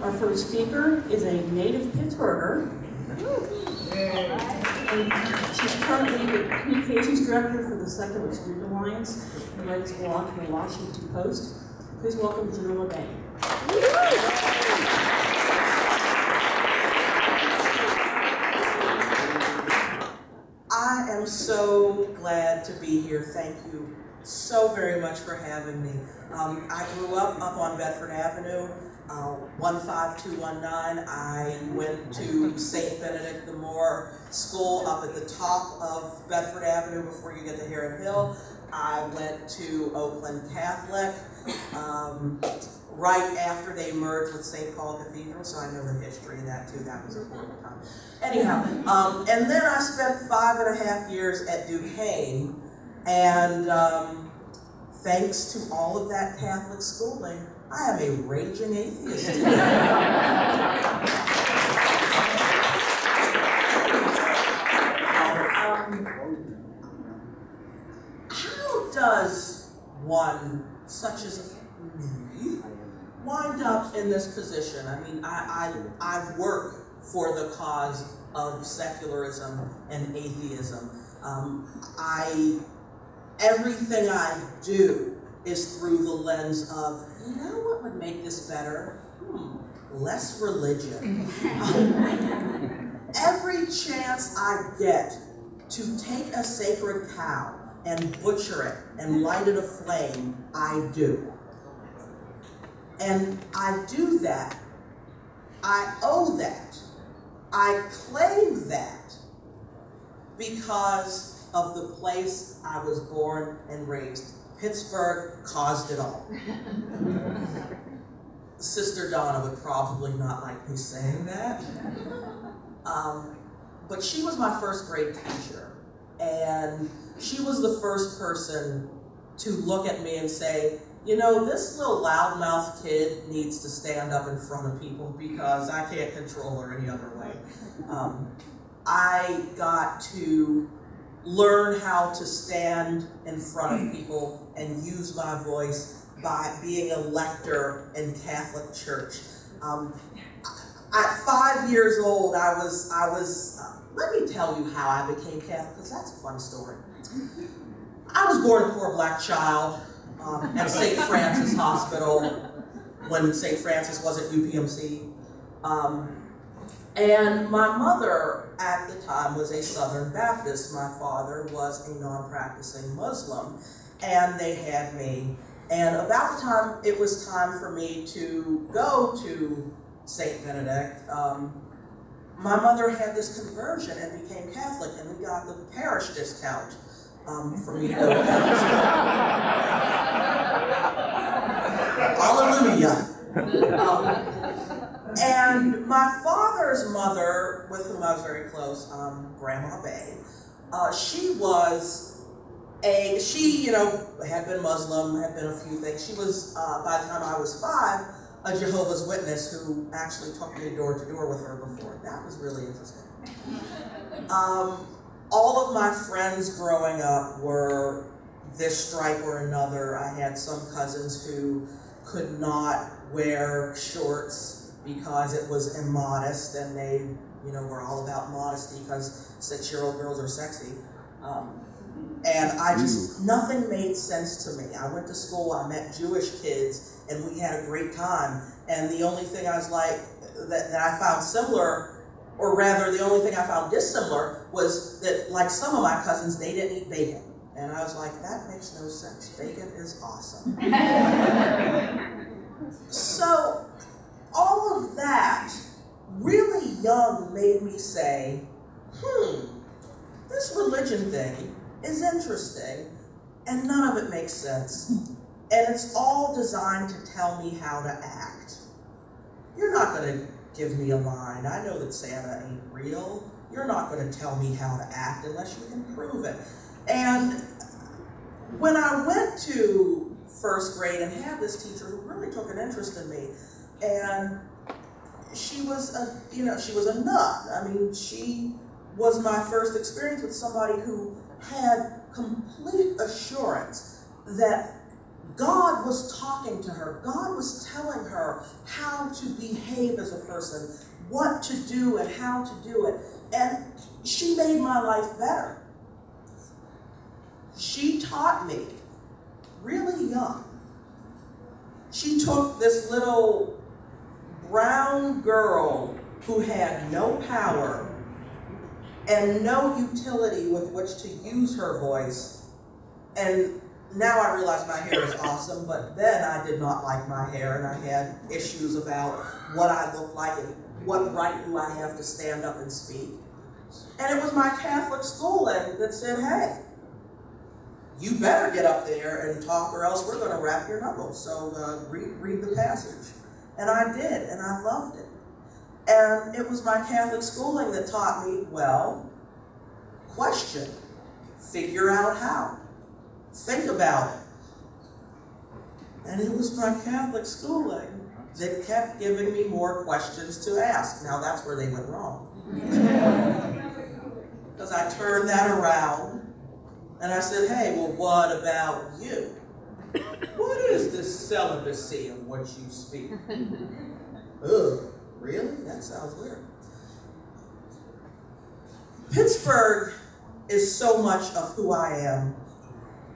Our first speaker is a native Pittsburgher. And she's currently the Communications Director for the Secular Student Alliance and writes a blog for the Washington Post. Please welcome Jamila Bey. I am so glad to be here. Thank you so very much for having me. I grew up on Bedford Avenue, 15219. I went to St. Benedict the Moor School up at the top of Bedford Avenue before you get to Heron Hill. I went to Oakland Catholic right after they merged with St. Paul Cathedral, so I know the history of that too. That was a horrible time. Anyhow, and then I spent 5.5 years at Duquesne, and thanks to all of that Catholic schooling, I am a raging atheist today. How does one, such as me, wind up in this position? I mean, I work for the cause of secularism and atheism. Everything I do is through the lens of, you know what would make this better? Less religion. Every chance I get to take a sacred cow and butcher it and light it aflame, I do. And I do that, I owe that, I claim that because of the place I was born and raised. Pittsburgh caused it all. Sister Donna would probably not like me saying that. But she was my first grade teacher, and she was the first person to look at me and say, you know, this little loudmouth kid needs to stand up in front of people because I can't control her any other way. I got to learn how to stand in front of people and use my voice by being a lector in Catholic Church. At 5 years old, I was let me tell you how I became Catholic, because that's a fun story. I was born a poor black child at St. Francis Hospital when St. Francis was at UPMC. And my mother at the time was a Southern Baptist. My father was a non-practicing Muslim, and they had me. And about the time it was time for me to go to St. Benedict, my mother had this conversion and became Catholic, and we got the parish discount for me to go to Catholic school. Hallelujah. And my father's mother, with whom I was very close, Grandma Bey, she had been Muslim, had been a few things. She was, by the time I was 5, a Jehovah's Witness who actually took me door to door with her before. That was really interesting. All of my friends growing up were this stripe or another. I had some cousins who could not wear shorts because it was immodest, and they, were all about modesty because 6-year-old girls are sexy. And nothing made sense to me. I went to school, I met Jewish kids, and we had a great time. And the only thing I was like, that I found similar, or rather the only thing I found dissimilar, was that, like some of my cousins, they didn't eat bacon. And I was like, that makes no sense. Bacon is awesome. So, all of that, really young, made me say, this religion thing is interesting, and none of it makes sense. And it's all designed to tell me how to act. You're not going to give me a line. I know that Santa ain't real. You're not going to tell me how to act unless you can prove it. And when I went to first grade and had this teacher who really took an interest in me, and she was a nut. I mean, she was my first experience with somebody who had complete assurance that God was talking to her. God was telling her how to behave as a person, what to do and how to do it. And she made my life better. She taught me really young. She took this little brown girl who had no power and no utility with which to use her voice. And now I realize my hair is awesome, but then I did not like my hair, and I had issues about what I looked like and what right do I have to stand up and speak. And it was my Catholic schooling that said, hey, you better get up there and talk or else we're going to wrap your knuckles. So read the passage. And I did, and I loved it. And it was my Catholic schooling that taught me, well, question, figure out how, think about it. And it was my Catholic schooling that kept giving me more questions to ask. Now that's where they went wrong. Because I turned that around and I said, hey, well, what about you? What is this celibacy of which you speak? Ugh, really? That sounds weird. Pittsburgh is so much of who I am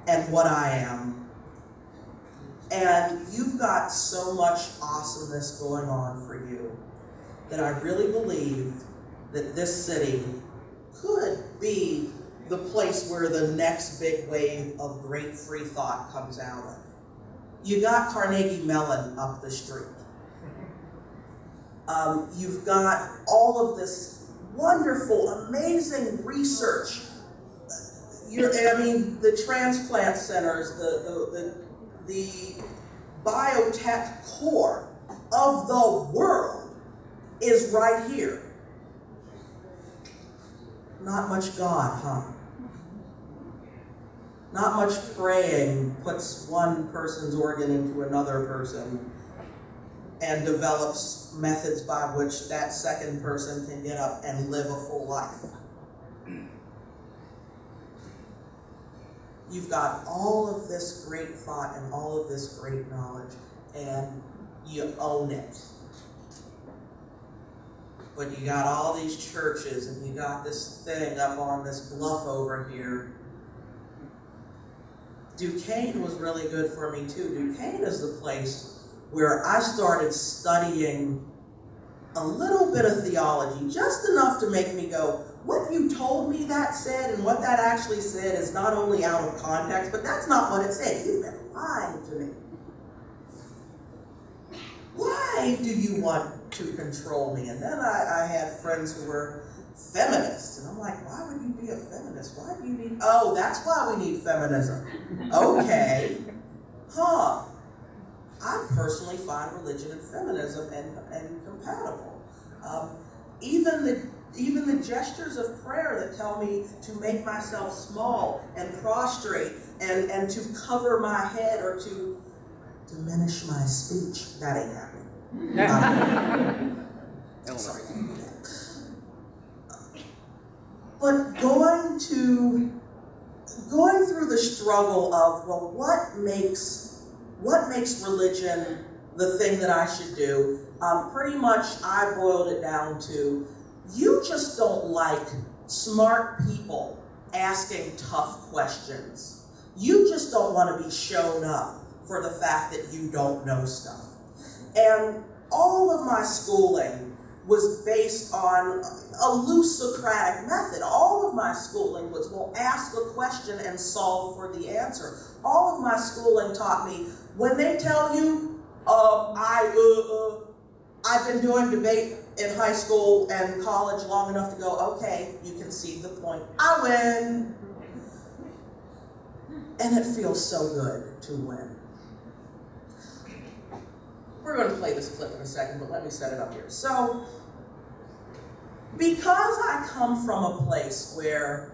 and what I am. And you've got so much awesomeness going on for you that I really believe that this city could be the place where the next big wave of great free thought comes out of. You got Carnegie Mellon up the street. You've got all of this wonderful, amazing research. The transplant centers, the biotech core of the world is right here. Not much God, huh? Not much praying puts one person's organ into another person and develops methods by which that second person can get up and live a full life. You've got all of this great thought and all of this great knowledge, and you own it. But you got all these churches, and you got this thing up on this bluff over here. Duquesne was really good for me too. Duquesne is the place where I started studying a little bit of theology, just enough to make me go, what you told me that said and what that actually said is not only out of context, but that's not what it said. You've been lying to me. Why do you want to control me? And then I had friends who were feminists, and I'm like, why would you be a feminist? Why do you need, oh, that's why we need feminism. Okay. Huh. I personally find religion and feminism and compatible. Even the gestures of prayer that tell me to make myself small and prostrate and to cover my head or to diminish my speech, that ain't happening. Sorry, I can't do that. But going through the struggle of, well, what makes religion the thing that I should do, pretty much I boiled it down to, you just don't like smart people asking tough questions. You just don't want to be shown up for the fact that you don't know stuff. And all of my schooling was based on a loose Socratic method. All of my schooling was, well, ask a question and solve for the answer. All of my schooling taught me, when they tell you, I've been doing debate in high school and college long enough to go, okay, you concede the point, I win. And it feels so good to win. We're going to play this clip in a second, but let me set it up here. So, because I come from a place where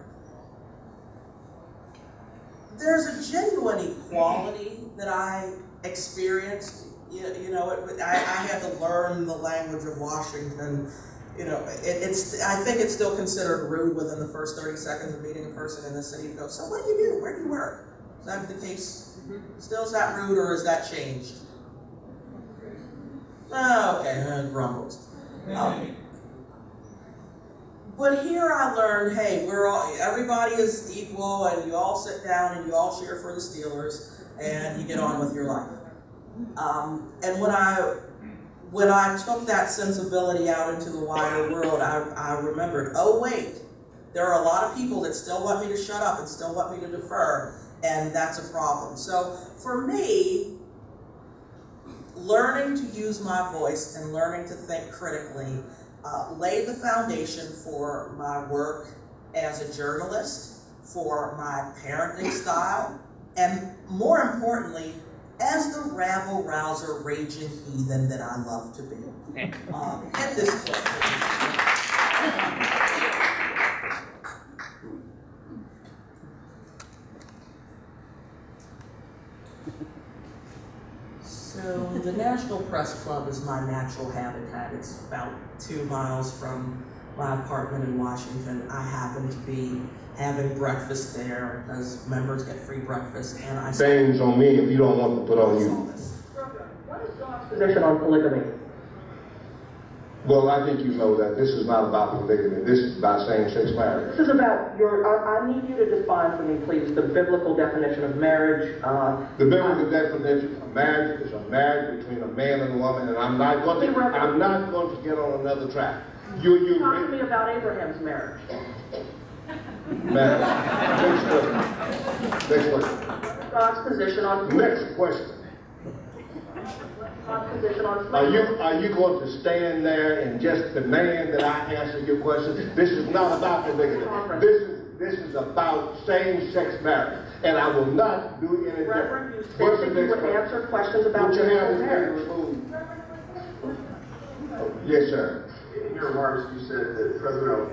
there's a genuine equality that I experienced, I had to learn the language of Washington. I think it's still considered rude within the first 30 seconds of meeting a person in the city to go, so what do you do? Where do you work? Is that the case? Still is that rude, or is that changed? Oh, okay, grumbles. But here I learned, hey, everybody is equal, and you all sit down and you all cheer for the Steelers, and you get on with your life. And when I took that sensibility out into the wider world, I remembered, oh wait, there are a lot of people that still want me to shut up and still want me to defer, and that's a problem. So for me, learning to use my voice and learning to think critically laid the foundation for my work as a journalist, for my parenting style, and more importantly, as the rabble-rouser, raging heathen that I love to be. Hit this clip. So the National Press Club is my natural habitat. It's about 2 miles from my apartment in Washington. I happen to be having breakfast there because members get free breakfast, and I things on me if you don't want to put on you. What is John's position on polygamy? Well, I think you know that this is not about polygamy. This is about same-sex marriage. This is about I need you to define for me, please, the biblical definition of marriage. The biblical definition of marriage is a marriage between a man and a woman, and I'm not going to get on another track. You talk to me about Abraham's marriage. Next question. God's position on Next question. God's position on slavery. Are you going to stand there and just demand that I answer your question? This is not about polygamy. This is about same-sex marriage, and I will not do anything. Reverend, you said that you would answer questions about same-sex marriage. Yes, sir. In your remarks, you said that President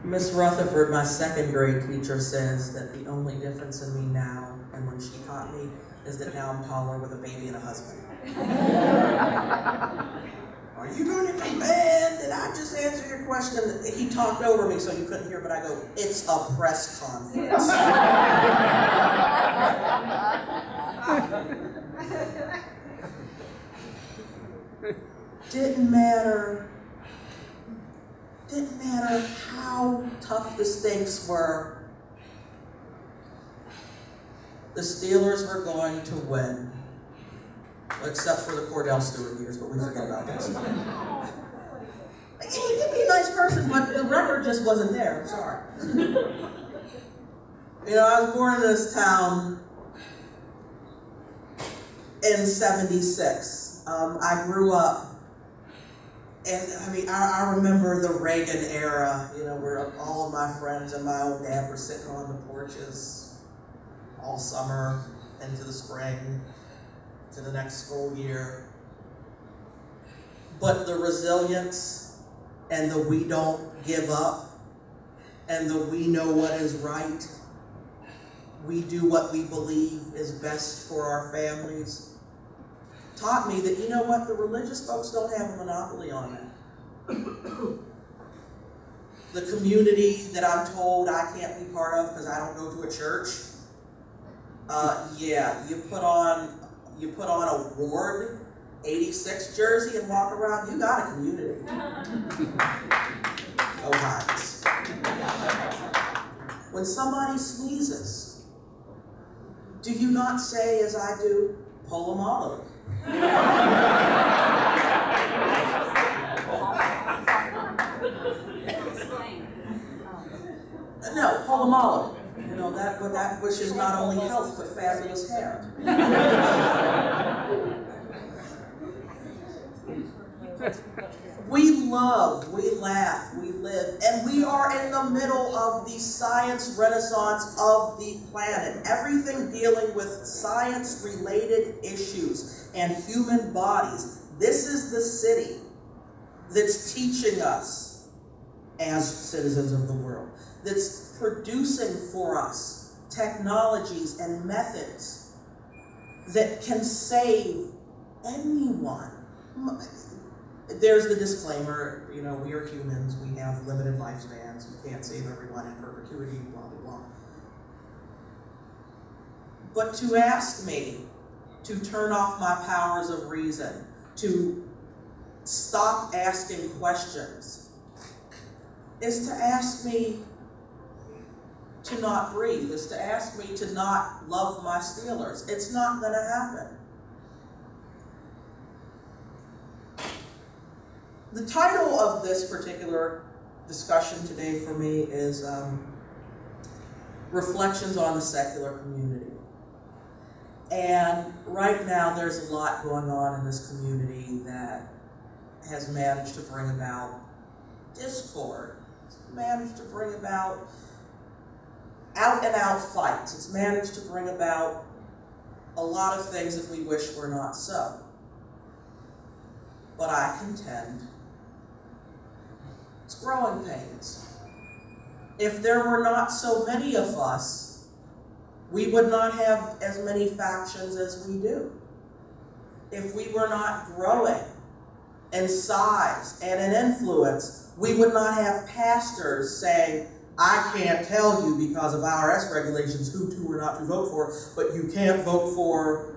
Miss Rutherford, my second grade teacher, says that the only difference in me now and when she taught me is that now I'm taller with a baby and a husband. Are you going to demand that I just answer your question? He talked over me so you couldn't hear, but I go, it's a press conference. Didn't matter how tough the stakes were. The Steelers were going to win. Except for the Cordell Stewart years, but we forget about this. He could be a nice person, but the record just wasn't there. I'm sorry. You know, I was born in this town in '76. I grew up, and I mean, I remember the Reagan era, you know, where all of my friends and my old dad were sitting on the porches all summer into the spring to the next school year. But the resilience and the we don't give up and the we know what is right, we do what we believe is best for our families, taught me that, you know what, the religious folks don't have a monopoly on that. The community that I'm told I can't be part of because I don't go to a church, yeah, you put on a Ward 86 jersey and walk around, you got a community. Go Hines. When somebody sneezes, do you not say, as I do, pull them all over? No, pull them all over. You know, that which is not only health, but fabulous hair. We love, we laugh, we live, and we are in the middle of the science renaissance of the planet. Everything dealing with science-related issues and human bodies. This is the city that's teaching us as citizens of the world, that's producing for us technologies and methods that can save anyone there's the disclaimer, you know, we are humans, we have limited lifespans, we can't save everyone in perpetuity, blah, blah, blah. But to ask me to turn off my powers of reason, to stop asking questions, is to ask me to not breathe, is to ask me to not love my Steelers. It's not going to happen. The title of this particular discussion today for me is Reflections on the Secular Community. And right now there's a lot going on in this community that has managed to bring about discord. It's managed to bring about out-and-out fights. It's managed to bring about a lot of things that we wish were not so. But I contend it's growing pains. If there were not so many of us, we would not have as many factions as we do. If we were not growing in size and in influence, we would not have pastors saying, I can't tell you because of IRS regulations who to or not to vote for, but you can't vote for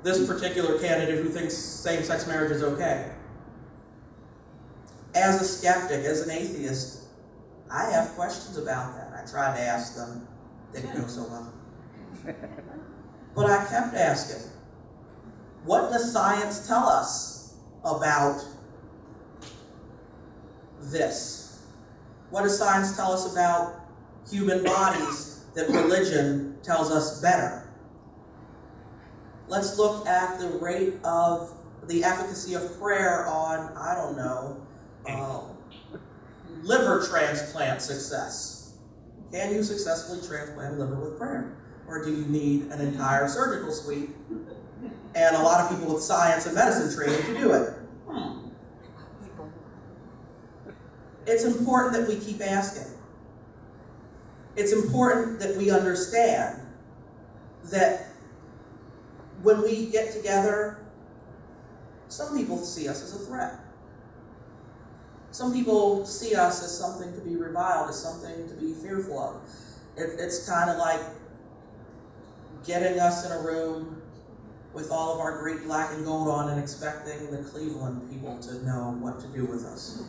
this particular candidate who thinks same-sex marriage is okay. As a skeptic, as an atheist, I have questions about that. I tried to ask them, didn't go so well. But I kept asking, what does science tell us about this? What does science tell us about human bodies that religion tells us better? Let's look at the rate of the efficacy of prayer on, I don't know, liver transplant success. Can you successfully transplant a liver with prayer? Or do you need an entire surgical suite and a lot of people with science and medicine training to do it? It's important that we keep asking. It's important that we understand that when we get together, some people see us as a threat. Some people see us as something to be reviled, as something to be fearful of. It's kind of like getting us in a room with all of our great black and gold on and expecting the Cleveland people to know what to do with us.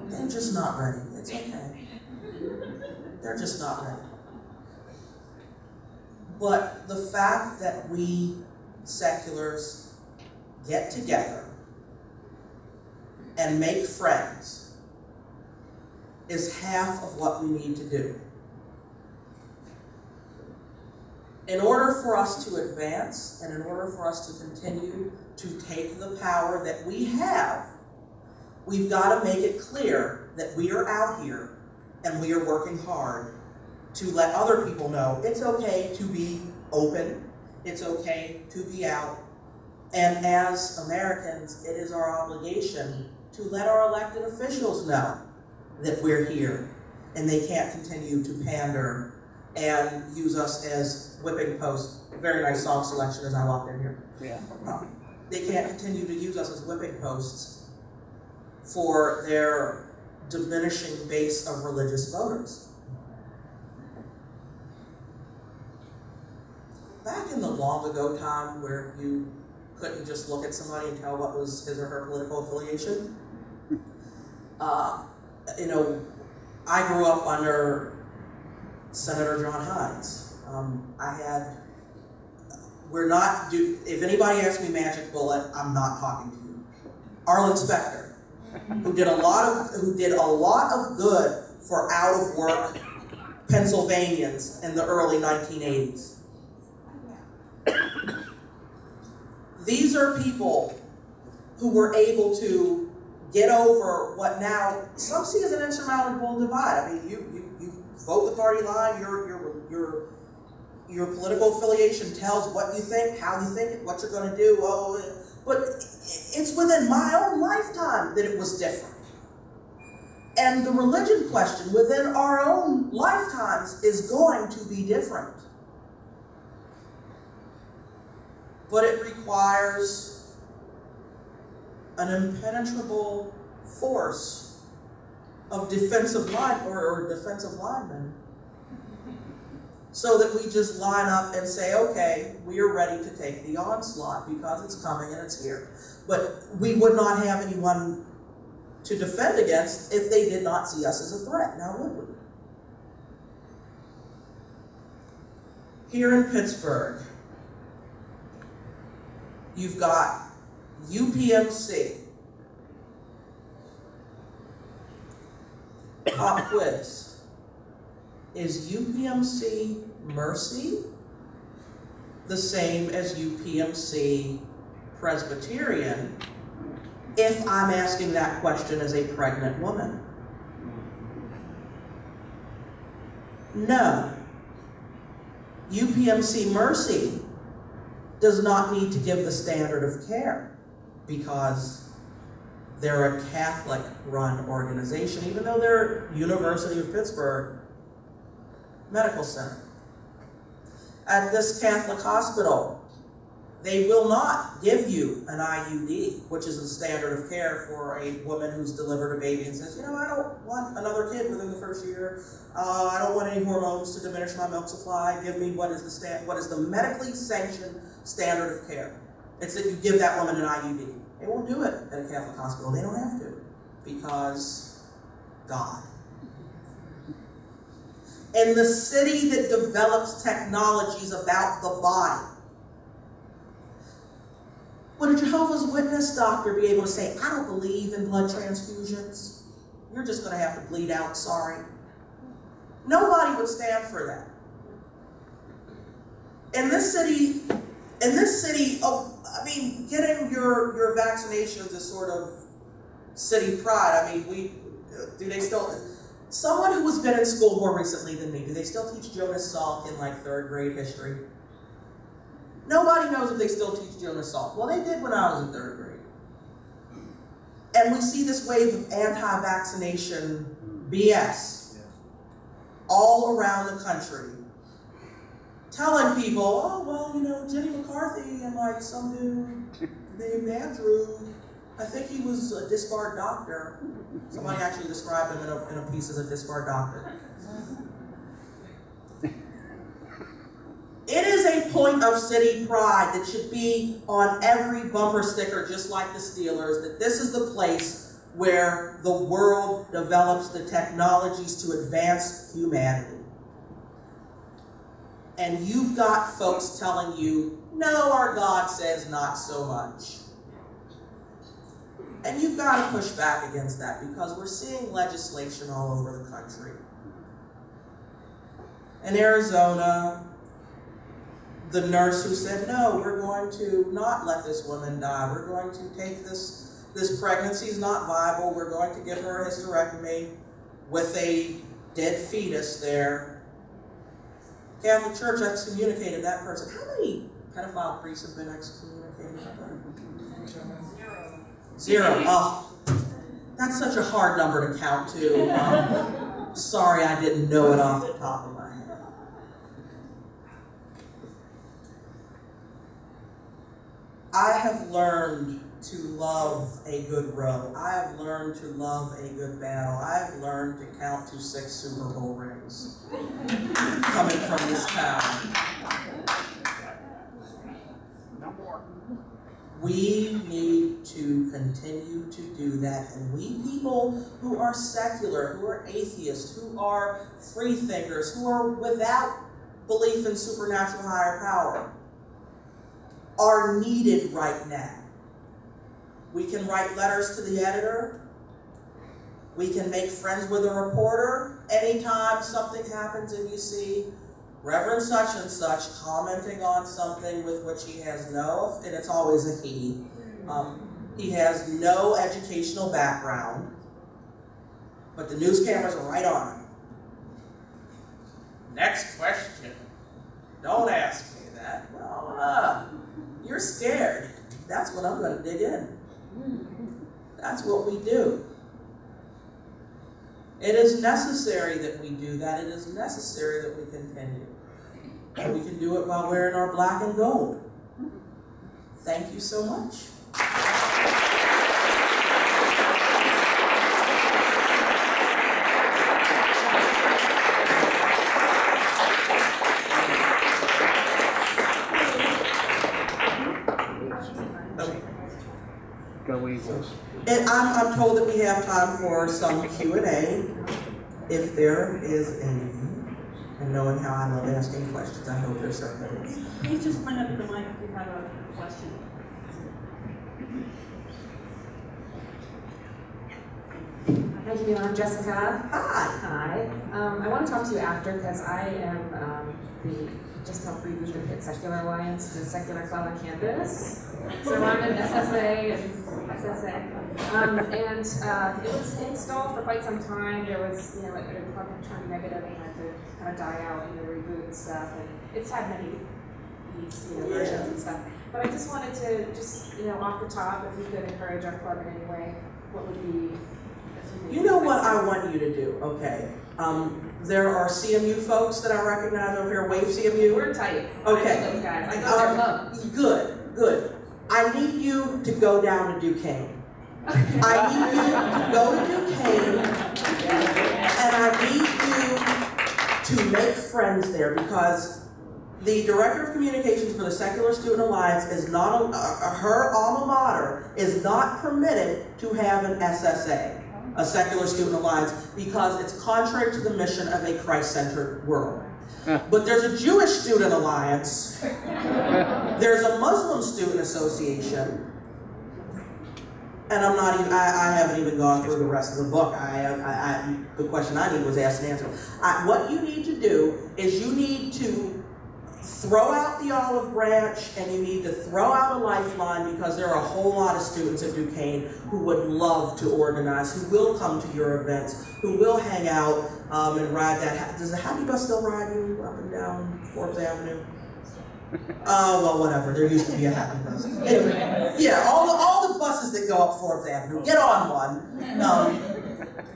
They're just not ready. It's okay. They're just not ready. But the fact that we seculars get together and make friends is half of what we need to do. In order for us to advance, and in order for us to continue to take the power that we have, we've got to make it clear that we are out here and we are working hard to let other people know it's okay to be open, it's okay to be out, and as Americans, it is our obligation to let our elected officials know that we're here and they can't continue to pander and use us as whipping posts. Very nice song selection as I walked in here. Yeah. They can't continue to use us as whipping posts for their diminishing base of religious voters. Back in the long ago time where you couldn't just look at somebody and tell what was his or her political affiliation, you know, I grew up under Senator John Hines. If anybody asks me magic bullet, I'm not talking to you. Arlen Specter, who did a lot of good for out of work Pennsylvanians in the early 1980s. These are people who were able to get over what now some see as an insurmountable divide. I mean, you vote the party line, your political affiliation tells what you think, how you think it, what you're going to do. But it's within my own lifetime that it was different. And the religion question within our own lifetimes is going to be different. But it requires an impenetrable force of defensive line or defensive linemen, so that we just line up and say, okay, we are ready to take the onslaught because it's coming and it's here. But we would not have anyone to defend against if they did not see us as a threat, now would we? Here in Pittsburgh, you've got UPMC. Pop quiz. Is UPMC Mercy the same as UPMC Presbyterian if I'm asking that question as a pregnant woman? No. UPMC Mercy does not need to give the standard of care because they're a Catholic-run organization, even though they're University of Pittsburgh Medical Center. At this Catholic hospital, they will not give you an IUD, which is the standard of care for a woman who's delivered a baby and says, you know, I don't want another kid within the first year. I don't want any hormones to diminish my milk supply. Give me what is the medically sanctioned standard of care. It's that you give that woman an IUD. They won't do it at a Catholic hospital. They don't have to, because God. And the city that develops technologies about the body. Would a Jehovah's Witness doctor be able to say, I don't believe in blood transfusions. You're just going to have to bleed out, sorry. Nobody would stand for that. In this city, oh, I mean, getting your vaccinations is sort of city pride. I mean, do they still, someone who has been in school more recently than me, do they still teach Jonas Salk in like 3rd grade history? Nobody knows if they still teach Jonas Salk. Well, they did when I was in 3rd grade. And we see this wave of anti-vaccination BS all around the country, telling people, oh, well, you know, Jenny McCarthy and like some dude named Andrew, I think he was a disbarred doctor. Somebody actually described him in a piece as a disbarred doctor. It is a point of city pride that should be on every bumper sticker, just like the Steelers, that this is the place where the world develops the technologies to advance humanity. And you've got folks telling you, no, our God says not so much. And you've got to push back against that because we're seeing legislation all over the country. In Arizona, the nurse who said, no, we're going to not let this woman die. We're going to take this pregnancy is not viable. We're going to give her a hysterectomy with a dead fetus there. Catholic Church excommunicated that person. How many pedophile priests have been excommunicated? Zero. Oh, that's such a hard number to count to. Sorry, I didn't know it off the top of my head. I have learned to love a good row. I have learned to love a good battle. I have learned to count to 6 Super Bowl rings coming from this town. No more. We need to continue to do that. And we people who are secular, who are atheists, who are free thinkers, who are without belief in supernatural higher power, are needed right now. We can write letters to the editor. We can make friends with a reporter. Anytime something happens and you see Reverend such and such commenting on something with which he has no, and it's always a he has no educational background, but the news cameras are right on him. Next question. Don't ask me that. Well, you're scared. That's what I'm going to dig in. That's what we do. It is necessary that we do that. It is necessary that we continue. And we can do it while wearing our black and gold. Thank you so much. And I'm told that we have time for some Q&A, if there is any. And knowing how I love asking questions, I hope there certainly is. Please just point up to the mic if you have a question. Hi, Jamila. I'm Jessica. Hi. Hi. I want to talk to you after because I am just helped reboot the Pitt Secular Alliance, the secular club on campus. So I'm an SSA and SSA. And it was installed for quite some time. There was, the club had turned negative and had to kind of die out and reboot and stuff. And it's had many versions and stuff. But I just wanted to off the top, if you could encourage our club in any way, what would be? You know what I want you to do, okay? There are CMU folks that I recognize over here. Wave CMU. We're tight. Okay. I know those guys. I go to their club. Good. I need you to go down to Duquesne. I need you to go to Duquesne, and I need you to make friends there, because the Director of Communications for the Secular Student Alliance is not, her alma mater is not permitted to have an SSA, a Secular Student Alliance, because it's contrary to the mission of a Christ-centered world. But there's a Jewish Student Alliance, there's a Muslim Student Association, and I haven't even gone through the rest of the book. The question I need was asked and answered. What you need to do is you need to throw out the olive branch, and you need to throw out a lifeline, because there are a whole lot of students at Duquesne who would love to organize, who will come to your events, who will hang out and ride that. Does the Happy Bus still ride you up and down Forbes Avenue? Oh, well, whatever. There used to be a Happy Bus. Anyway, yeah, all the buses that go up Forbes Avenue, get on one,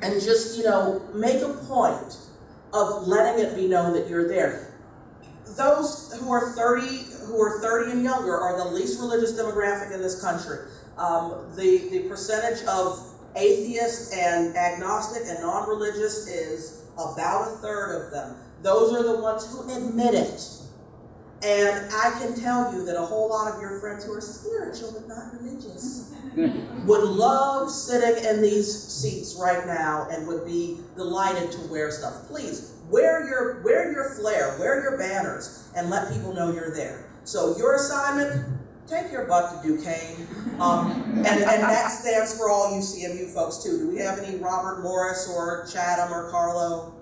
and just, make a point of letting it be known that you're there. Those who are 30 and younger are the least religious demographic in this country. The percentage of atheists and agnostic and non-religious is about 1/3 of them. Those are the ones who admit it. And I can tell you that a whole lot of your friends who are spiritual but not religious would love sitting in these seats right now and would be delighted to wear stuff. Please, wear your flair, wear your banners, and let people know you're there. So your assignment, take your butt to Duquesne, and that stands for all you CMU folks too. Do we have any Robert Morris or Chatham or Carlo?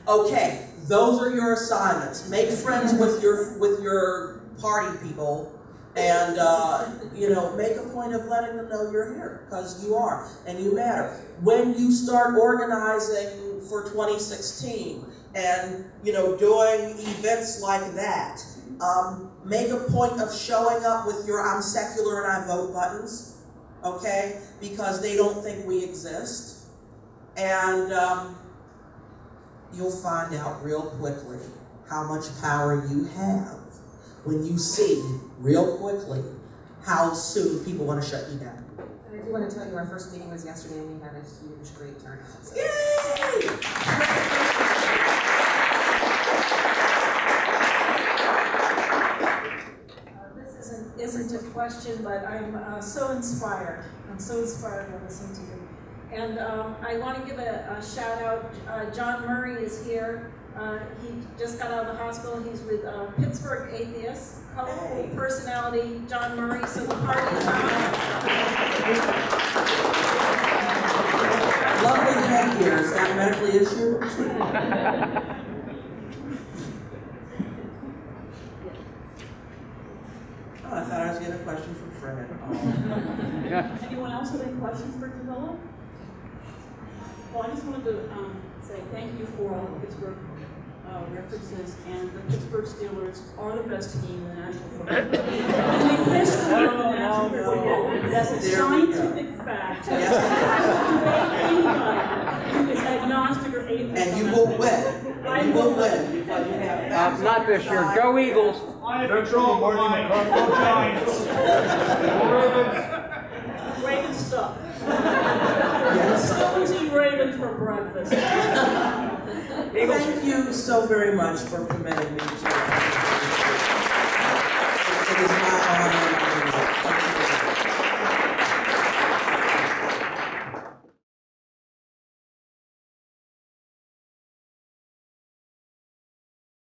Okay, those are your assignments. Make friends with your party people, and make a point of letting them know you're here, because you are and you matter. When you start organizing for 2016 and doing events like that, make a point of showing up with your "I'm secular and I vote" buttons, okay? Because they don't think we exist, and you'll find out real quickly how much power you have when you see real quickly how soon people want to shut you down. And I do want to tell you, our first meeting was yesterday, and we had a huge, great turnout. So. Yay! This isn't a question, but I'm so inspired. I'm so inspired by listening to you. And I want to give a shout out. John Murray is here. He just got out of the hospital. He's with Pittsburgh Atheist. Colorful personality, John Murray. So the party is on. Lovely headgear. Is that medically issued? Oh, I thought I was getting a question from Fred. Oh. Anyone else with any questions for Jamila? Well, I just wanted to say thank you for all the Pittsburgh references, and the Pittsburgh Steelers are the best team in the National Football League. In the history of the National Football League, that's a scientific fact. Anybody who is agnostic or atheist. And you will win. You will win because you have facts. Not this year. Go Eagles. Control, Marty McCarthy, Giants. Ravens stuff. Yes. Stones eat ravens for breakfast. Thank you so very much for permitting me to.